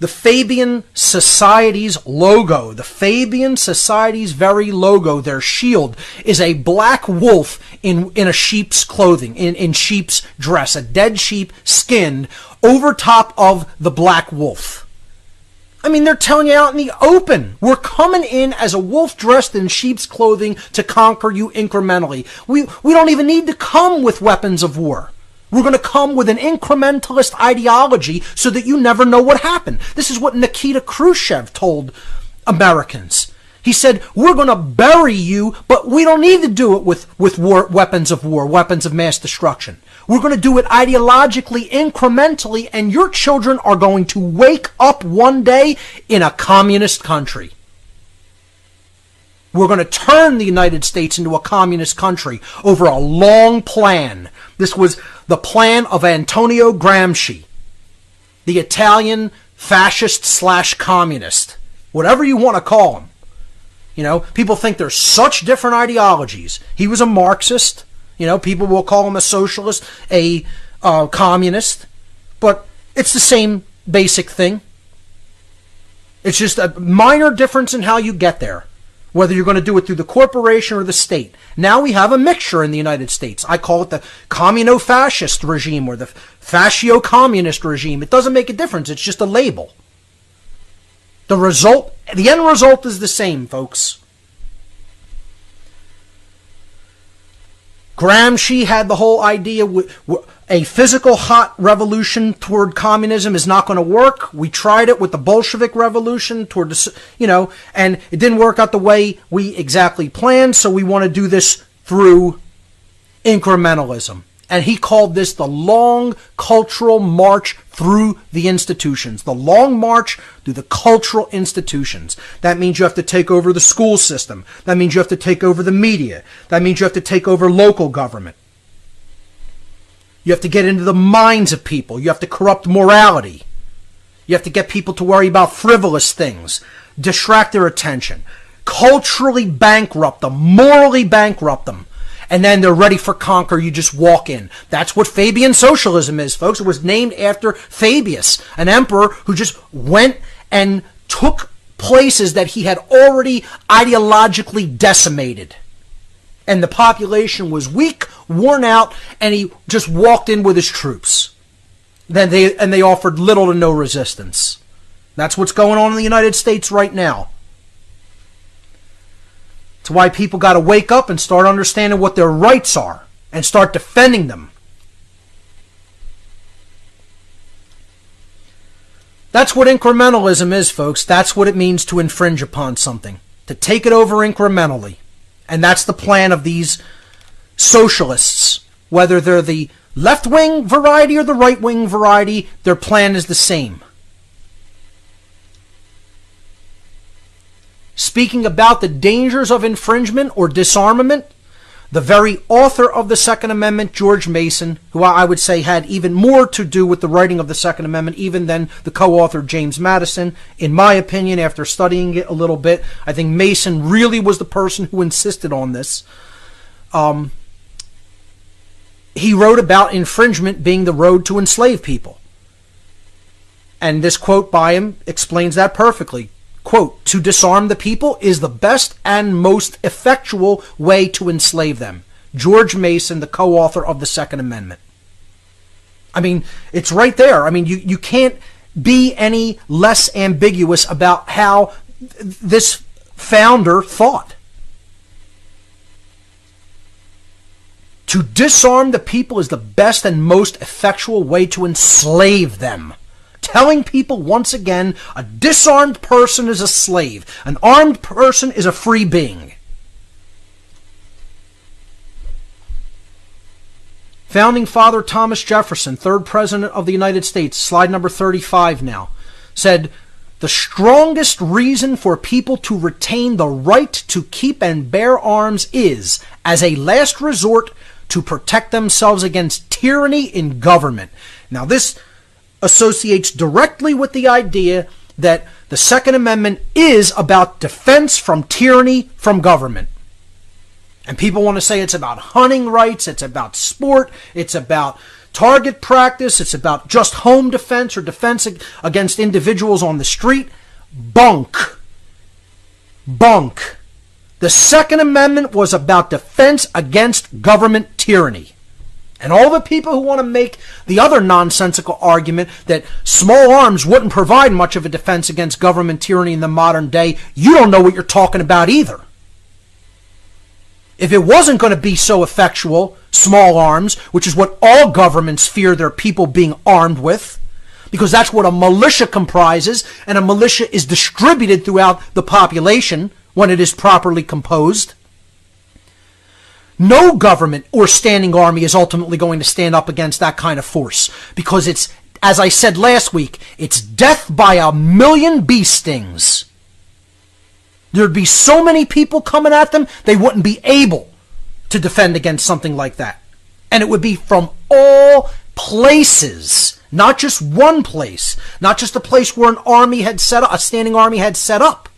the Fabian Society's logo, the Fabian Society's very logo, their shield, is a black wolf in a sheep's clothing, in sheep's dress, a dead sheep skinned over top of the black wolf. I mean, they're telling you out in the open, we're coming in as a wolf dressed in sheep's clothing to conquer you incrementally. We don't even need to come with weapons of war. We're going to come with an incrementalist ideology so that you never know what happened. This is what Nikita Khrushchev told Americans. He said, we're going to bury you, but we don't need to do it with weapons of war, weapons of mass destruction. We're going to do it ideologically, incrementally, and your children are going to wake up one day in a communist country. We're going to turn the United States into a communist country over a long plan. This was the plan of Antonio Gramsci, the Italian fascist/communist, whatever you want to call him. You know, people think there's such different ideologies. He was a Marxist. You know, people will call him a socialist, a communist. But it's the same basic thing. It's just a minor difference in how you get there, whether you're going to do it through the corporation or the state. Now we have a mixture in the United States. I call it the communo-fascist regime or the fascio-communist regime. It doesn't make a difference. It's just a label. The end result is the same, folks. Gramsci had the whole idea a physical hot revolution toward communism is not going to work. We tried it with the Bolshevik revolution toward the, and it didn't work out the way we exactly planned. So we want to do this through incrementalism. And he called this the long cultural march through the institutions. The long march through the cultural institutions. That means you have to take over the school system. That means you have to take over the media. That means you have to take over local government. You have to get into the minds of people. You have to corrupt morality. You have to get people to worry about frivolous things, distract their attention, culturally bankrupt them, morally bankrupt them. And then they're ready for conquer. You just walk in. That's what Fabian socialism is, folks. It was named after Fabius, an emperor who just went and took places that he had already ideologically decimated. And the population was weak, worn out, and he just walked in with his troops. Then they offered little to no resistance. That's what's going on in the United States right now. It's why people got to wake up and start understanding what their rights are and start defending them. That's what incrementalism is, folks. That's what it means to infringe upon something, to take it over incrementally. And that's the plan of these socialists. Whether they're the left-wing variety or the right-wing variety, their plan is the same. Speaking about the dangers of infringement or disarmament, the very author of the Second Amendment, George Mason, who I would say had even more to do with the writing of the Second Amendment even than the co-author James Madison, in my opinion, after studying it a little bit, I think Mason really was the person who insisted on this. He wrote about infringement being the road to enslave people. And this quote by him explains that perfectly. Quote, "To disarm the people is the best and most effectual way to enslave them." George Mason, the co-author of the Second Amendment. I mean, it's right there. I mean, you can't be any less ambiguous about how this founder thought. To disarm the people is the best and most effectual way to enslave them. Telling people once again, a disarmed person is a slave. An armed person is a free being. Founding Father Thomas Jefferson, third President of the United States, slide number 35 now, said, "The strongest reason for people to retain the right to keep and bear arms is, as a last resort, to protect themselves against tyranny in government." Now this associates directly with the idea that the Second Amendment is about defense from tyranny from government. And people want to say it's about hunting rights, it's about sport, it's about target practice. It's about just home defense or defense against individuals on the street. Bunk. Bunk. The Second Amendment was about defense against government tyranny. And all the people who want to make the other nonsensical argument that small arms wouldn't provide much of a defense against government tyranny in the modern day, you don't know what you're talking about either. If it wasn't going to be so effectual, small arms, which is what all governments fear their people being armed with, because that's what a militia comprises, and a militia is distributed throughout the population when it is properly composed. No government or standing army is ultimately going to stand up against that kind of force, because it's, as I said last week, it's death by a million bee stings. There'd be so many people coming at them, they wouldn't be able to defend against something like that. And it would be from all places, not just one place, not just a place where an army had set up, a standing army had set up.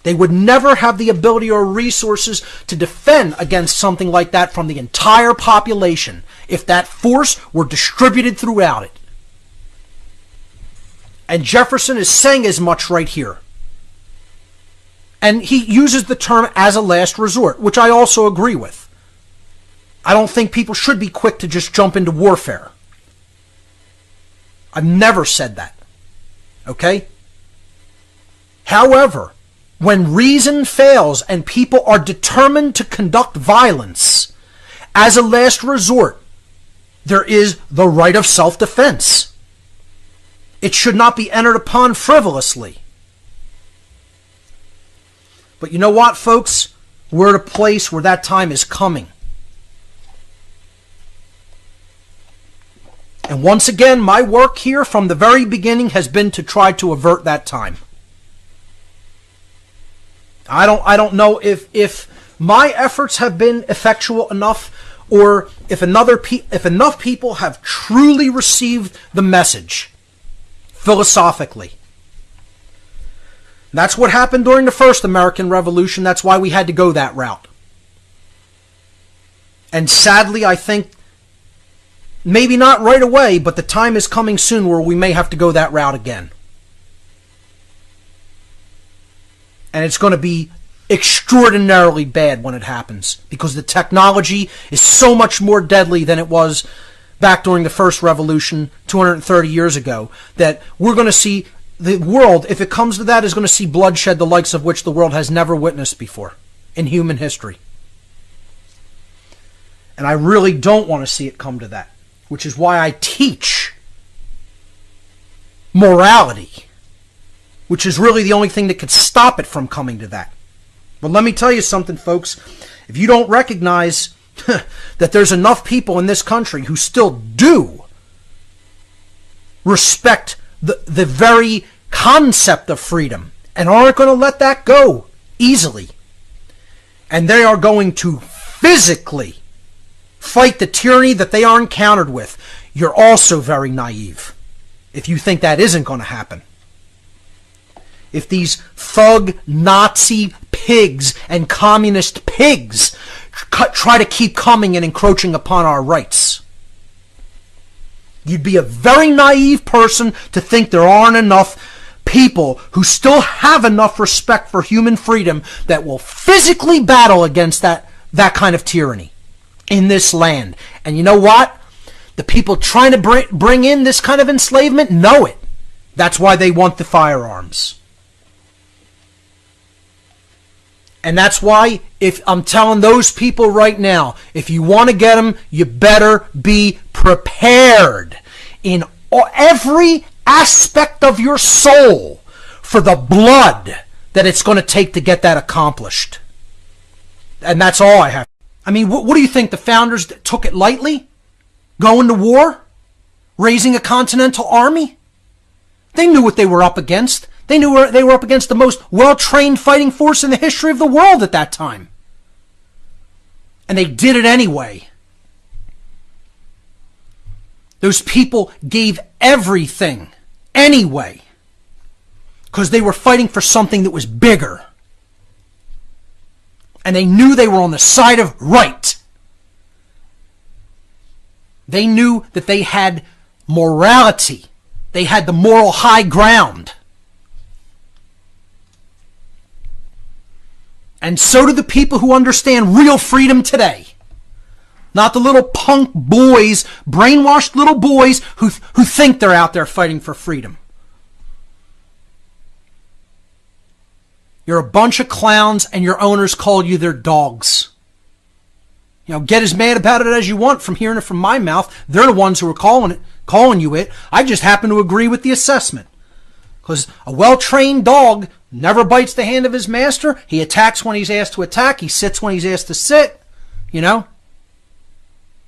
They would never have the ability or resources to defend against something like that from the entire population if that force were distributed throughout it. And Jefferson is saying as much right here. And he uses the term as a last resort, which I also agree with. I don't think people should be quick to just jump into warfare. I've never said that. Okay? However, when reason fails and people are determined to conduct violence, as a last resort, there is the right of self-defense. It should not be entered upon frivolously. But you know what, folks? We're at a place where that time is coming. And once again, my work here from the very beginning has been to try to avert that time. I don't know if my efforts have been effectual enough, or if enough people have truly received the message philosophically. That's what happened during the first American Revolution. That's why we had to go that route. And sadly, I think maybe not right away, but the time is coming soon where we may have to go that route again. And it's going to be extraordinarily bad when it happens, because the technology is so much more deadly than it was back during the first revolution 230 years ago, that we're going to see the world, if it comes to that, is going to see bloodshed the likes of which the world has never witnessed before in human history. And I really don't want to see it come to that, which is why I teach morality, which is really the only thing that could stop it from coming to that. But let me tell you something, folks. If you don't recognize that there's enough people in this country who still do respect the very concept of freedom and aren't going to let that go easily, and they are going to physically fight the tyranny that they are encountered with, you're also very naive if you think that isn't going to happen. If these thug Nazi pigs and communist pigs try to keep coming and encroaching upon our rights, you'd be a very naive person to think there aren't enough people who still have enough respect for human freedom that will physically battle against that kind of tyranny in this land. And you know what? The people trying to bring in this kind of enslavement know it. That's why they want the firearms. And that's why, if I'm telling those people right now, if you want to get them, you better be prepared in every aspect of your soul for the blood that it's going to take to get that accomplished. And that's all I have. I mean, what do you think? The founders took it lightly? Going to war? Raising a continental army? They knew what they were up against. They knew they were up against the most well-trained fighting force in the history of the world at that time. And they did it anyway. Those people gave everything anyway, because they were fighting for something that was bigger. And they knew they were on the side of right. They knew that they had morality. They had the moral high ground. And so do the people who understand real freedom today. Not the little punk boys, brainwashed little boys who think they're out there fighting for freedom. You're a bunch of clowns and your owners call you their dogs. You know, get as mad about it as you want from hearing it from my mouth. They're the ones who are calling you it. I just happen to agree with the assessment. Because a well-trained dog never bites the hand of his master. He attacks when he's asked to attack. He sits when he's asked to sit. You know?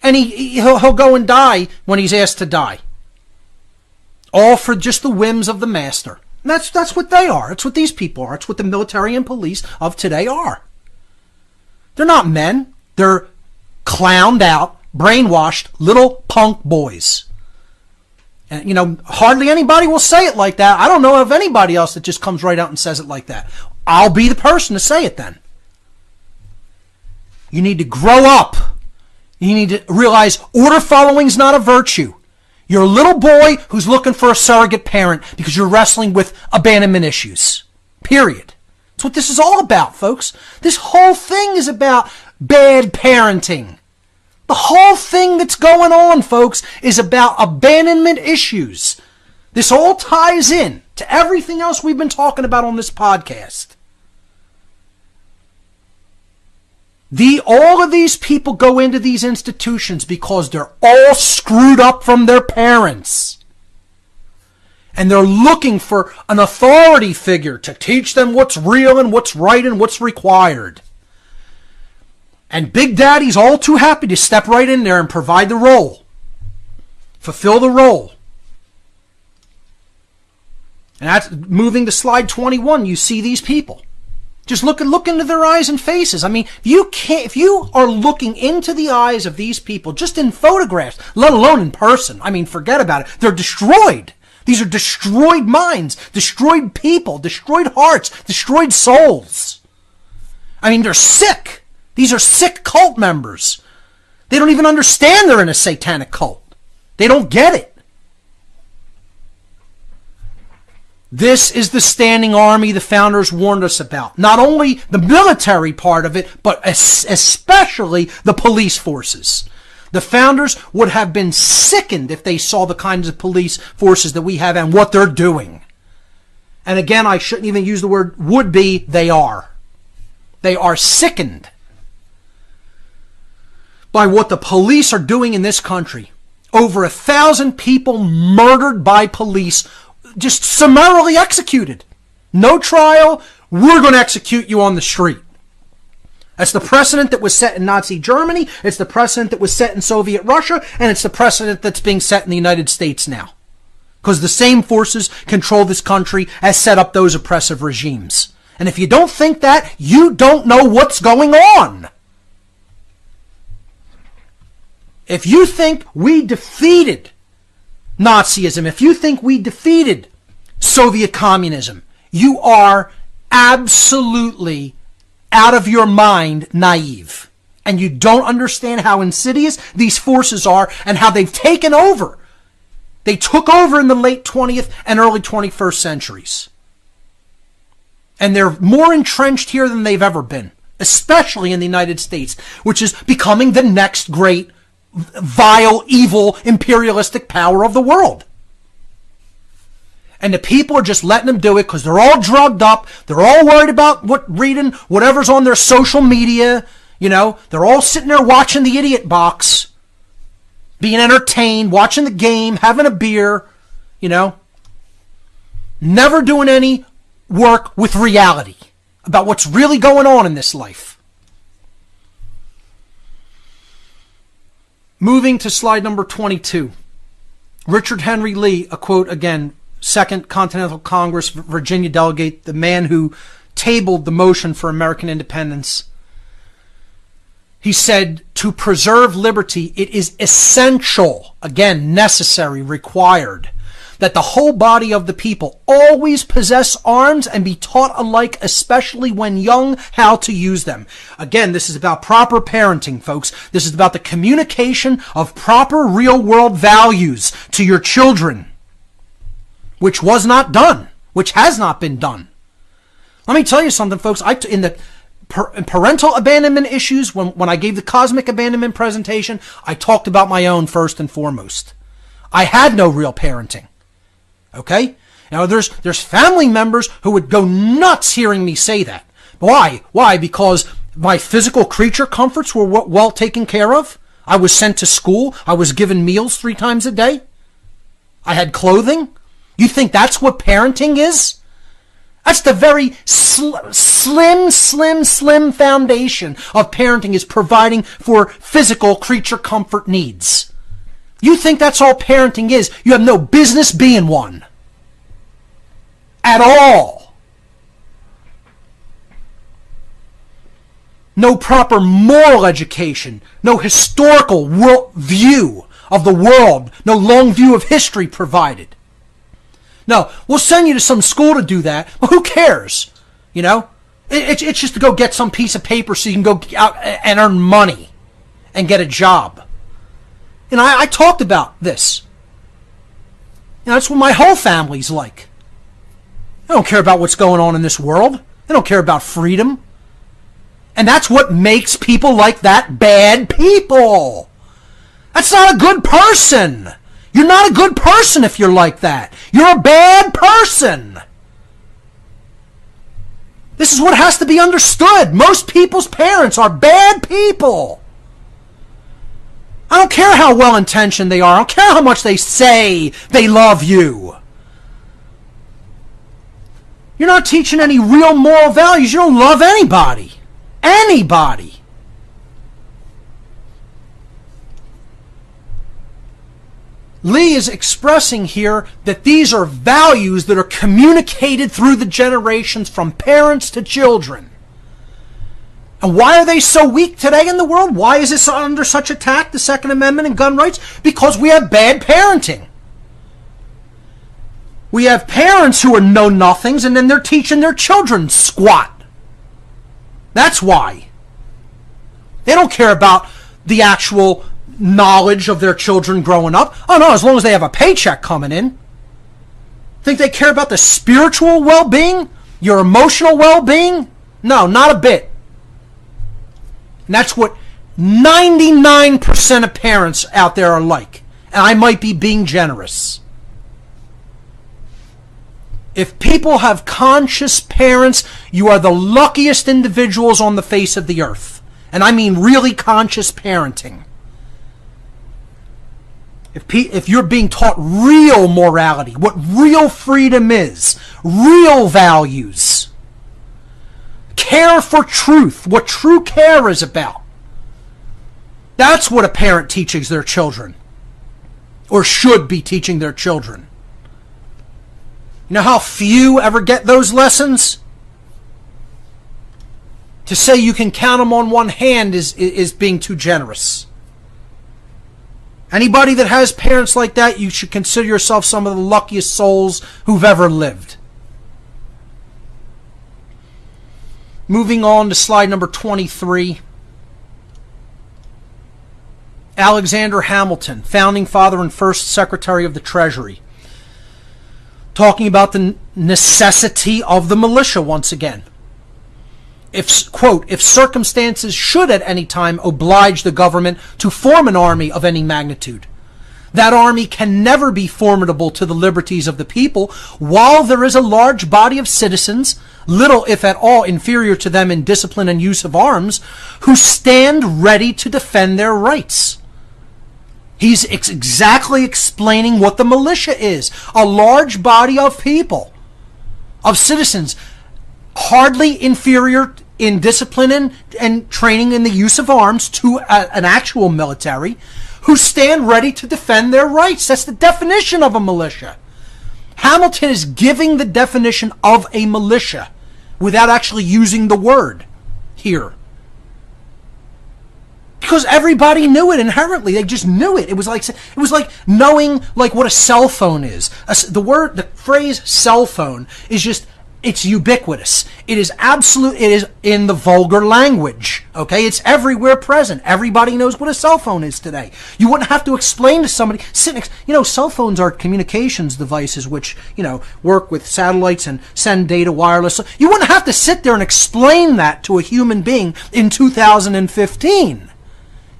And he'll go and die when he's asked to die. All for just the whims of the master. And that's what they are. It's what these people are. It's what the military and police of today are. They're not men. They're clowned out, brainwashed little punk boys. And, you know, hardly anybody will say it like that. I don't know of anybody else that just comes right out and says it like that. I'll be the person to say it then. You need to grow up. You need to realize order following is not a virtue. You're a little boy who's looking for a surrogate parent because you're wrestling with abandonment issues. Period. That's what this is all about, folks. This whole thing is about bad parenting. The whole thing that's going on, folks, is about abandonment issues. This all ties in to everything else we've been talking about on this podcast. All of these people go into these institutions because they're all screwed up from their parents. And they're looking for an authority figure to teach them what's real and what's right and what's required. And Big Daddy's all too happy to step right in there and provide the role. Fulfill the role. And that's moving to slide 21. You see these people. Just look into their eyes and faces. I mean, if you are looking into the eyes of these people, just in photographs, let alone in person, I mean, forget about it. They're destroyed. These are destroyed minds, destroyed people, destroyed hearts, destroyed souls. I mean, they're sick. These are sick cult members. They don't even understand they're in a satanic cult. They don't get it. This is the standing army the founders warned us about. Not only the military part of it, but especially the police forces. The founders would have been sickened if they saw the kinds of police forces that we have and what they're doing. And again, I shouldn't even use the word would be, they are. They are sickened by what the police are doing in this country. Over 1,000 people murdered by police, just summarily executed. No trial. We're going to execute you on the street. That's the precedent that was set in Nazi Germany. It's the precedent that was set in Soviet Russia. And it's the precedent that's being set in the United States now. Because the same forces control this country as set up those oppressive regimes. And if you don't think that, you don't know what's going on. If you think we defeated Nazism, if you think we defeated Soviet communism, you are absolutely out of your mind naive. And you don't understand how insidious these forces are and how they've taken over. They took over in the late 20th and early 21st centuries. And they're more entrenched here than they've ever been, especially in the United States, which is becoming the next great vile, evil, imperialistic power of the world. And the people are just letting them do it because they're all drugged up. They're all worried about reading whatever's on their social media. You know, they're all sitting there watching the idiot box, being entertained, watching the game, having a beer, you know. Never doing any work with reality about what's really going on in this life. Moving to slide number 22. Richard Henry Lee, a quote again, Second Continental Congress, Virginia delegate, the man who tabled the motion for American independence. He said, to preserve liberty, it is essential, again, necessary, required, that the whole body of the people always possess arms and be taught alike, especially when young, how to use them. Again, this is about proper parenting, folks. This is about the communication of proper real-world values to your children, which was not done, which has not been done. Let me tell you something, folks. In the parental abandonment issues, when I gave the cosmic abandonment presentation, I talked about my own first and foremost. I had no real parenting. Okay? Now, there's family members who would go nuts hearing me say that. Why? Why? Because my physical creature comforts were well taken care of. I was sent to school. I was given meals 3 times a day. I had clothing. You think that's what parenting is? That's the very slim foundation of parenting, is providing for physical creature comfort needs. You think that's all parenting is? You have no business being one. At all. No proper moral education. No historical view of the world. No long view of history provided. No, we'll send you to some school to do that. Well, who cares? You know? It's just to go get some piece of paper so you can go out and earn money and get a job. You know, I talked about this. You know, that's what my whole family's like. They don't care about what's going on in this world. They don't care about freedom. And that's what makes people like that bad people. That's not a good person. You're not a good person if you're like that. You're a bad person. This is what has to be understood. Most people's parents are bad people. I don't care how well-intentioned they are. I don't care how much they say they love you. You're not teaching any real moral values. You don't love anybody. Anybody. Lee is expressing here that these are values that are communicated through the generations from parents to children. And why are they so weak today in the world? Why is this under such attack, the Second Amendment and gun rights? Because we have bad parenting. We have parents who are know-nothings, and then they're teaching their children squat. That's why. They don't care about the actual knowledge of their children growing up. Oh no, as long as they have a paycheck coming in. Think they care about the spiritual well-being? Your emotional well-being? No, not a bit. And that's what 99% of parents out there are like. And I might be being generous. If people have conscious parents, you are the luckiest individuals on the face of the earth. And I mean really conscious parenting. If you're being taught real morality, what real freedom is, real values, care for truth, what true care is about, that's what a parent teaches their children, or should be teaching their children. You know how few ever get those lessons? To say you can count them on one hand is being too generous. Anybody that has parents like that, you should consider yourself some of the luckiest souls who've ever lived. Moving on to slide number 23. Alexander Hamilton, founding father and first Secretary of the Treasury. Talking about the necessity of the militia once again. If, quote, if circumstances should at any time oblige the government to form an army of any magnitude, that army can never be formidable to the liberties of the people while there is a large body of citizens, little if at all inferior to them in discipline and use of arms, who stand ready to defend their rights. He's exactly explaining what the militia is. A large body of people, of citizens, hardly inferior in discipline and training in the use of arms to an actual military, who stand ready to defend their rights. That's the definition of a militia. Hamilton is giving the definition of a militia without actually using the word here. Because everybody knew it inherently. They just knew it. It was like knowing like what a cell phone is. The phrase cell phone is just, it's ubiquitous. It is absolute. It is in the vulgar language. Okay, it's everywhere present. Everybody knows what a cell phone is today. You wouldn't have to explain to somebody. Cell phones are communications devices which work with satellites and send data wireless. You wouldn't have to sit there and explain that to a human being in 2015.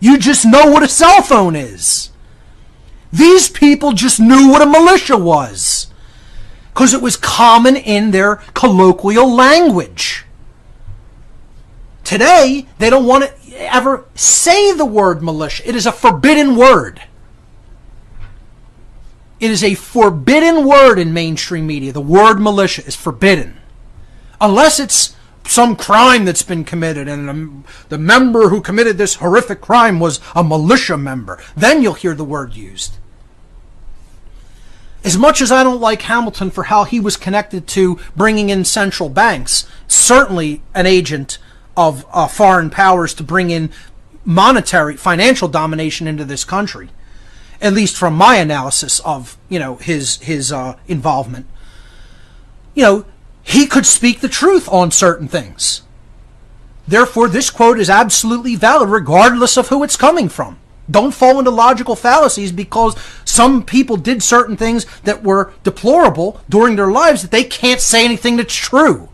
You just know what a cell phone is. These people just knew what a militia was, because it was common in their colloquial language. Today, they don't want to ever say the word militia. It is a forbidden word. It is a forbidden word in mainstream media. The word militia is forbidden. Unless it's some crime that's been committed and the member who committed this horrific crime was a militia member. Then you'll hear the word used. As much as I don't like Hamilton for how he was connected to bringing in central banks, certainly an agent of foreign powers to bring in monetary, financial domination into this country, at least from my analysis of his involvement. He could speak the truth on certain things. Therefore, this quote is absolutely valid regardless of who it's coming from. Don't fall into logical fallacies because some people did certain things that were deplorable during their lives that they can't say anything that's true.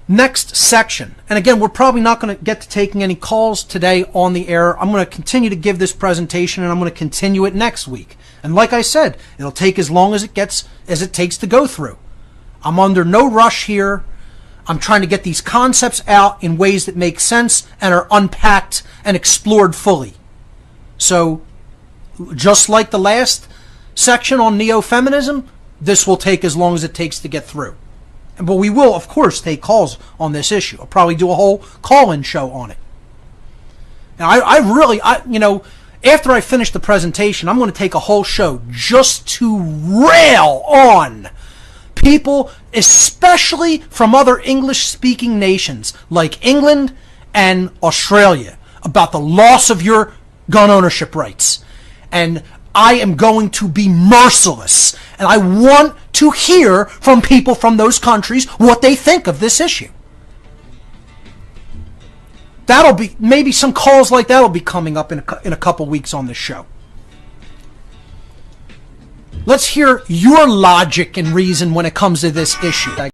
Next section. And again, we're probably not going to get to taking any calls today on the air. I'm going to continue to give this presentation and I'm going to continue it next week. And like I said, it'll take as long as it takes to go through. I'm under no rush here. I'm trying to get these concepts out in ways that make sense and are unpacked and explored fully. So, just like the last section on neo-feminism, this will take as long as it takes to get through. But we will, of course, take calls on this issue. I'll probably do a whole call-in show on it. Now, after I finish the presentation, I'm going to take a whole show just to rail on people, especially from other English-speaking nations like England and Australia, about the loss of your gun ownership rights. And I am going to be merciless. And I want to hear from people from those countries what they think of this issue. That'll be, maybe some calls like that will be coming up in a couple weeks on this show. Let's hear your logic and reason when it comes to this issue.